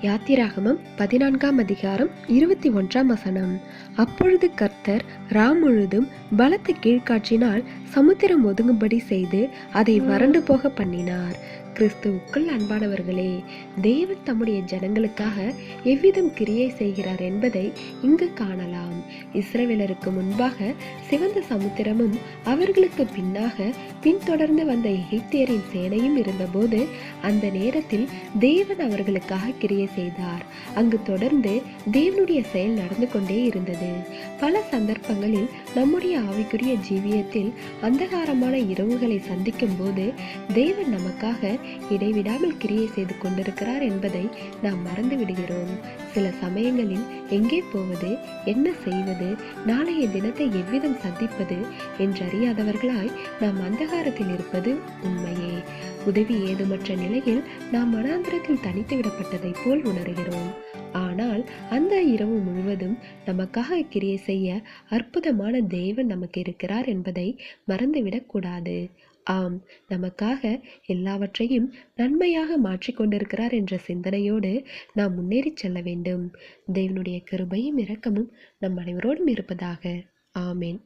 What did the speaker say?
யாத்திராகமம் 14ஆம் அதிகாரம் 21ஆம் வசனம். அப்பொழுது கர்த்தர் முழுதும் பலத்த கீழ்காற்றினால் சமுத்திரம் ஒதுங்கும்படி செய்து அதை வறண்டு போக பண்ணினார். கிறிஸ்துவுக்குள் அன்பானவர்களே, தேவன் தம்முடைய ஜனங்களுக்காக எவ்விதம் கிரியை செய்கிறார் என்பதை இங்கு காணலாம். இஸ்ரவேலருக்கு முன்பாக சிவந்த சமுத்திரமும் அவர்களுக்கு பின்னாக பின்தொடர்ந்து வந்த எகிப்தியரின் சேனையும் இருந்தபோது அந்த நேரத்தில் தேவன் அவர்களுக்காக கிரியை செய்தார். அங்கு தொடர்ந்து தேவனுடைய செயல் நடந்து கொண்டே இருந்தது. பல சந்தர்ப்பங்களில் நம்முடைய ஆவிக்குரிய ஜீவியத்தில் அந்தகாரமான இரவுகளை சந்திக்கும் போது தேவன் நமக்காக இடைவிடாமல் கிரியை செய்து கொண்டிருக்கிறார் என்பதை நாம் மறந்து விடுகிறோம். சில சமயங்களில் எங்கே போவது, என்ன செய்வது, நாளைய தினத்தை எவ்விதம் சந்திப்பது என்றறியாதவர்களாய் நாம் அந்தகாரத்தில் இருப்பது உண்மையே. உதவி ஏதுமற்ற நிலையில் நாம் வனாந்திரத்தில் தனித்து விடப்பட்டதை போல் உணர்கிறோம். ஆனால் அந்த இரவு முழுவதும் நமக்காக கிரியை செய்ய அற்புதமான தேவன் நமக்கு இருக்கிறார் என்பதை மறந்துவிடக் கூடாது. ஆம், நமக்காக எல்லாவற்றையும் நன்மையாக மாற்றிக்கொண்டிருக்கிறார் என்ற சிந்தனையோடு நாம் முன்னேறி செல்ல வேண்டும். தேவனுடைய கிருபையும் இரக்கமும் நம் அனைவரோடும் இருப்பதாக. ஆமேன்.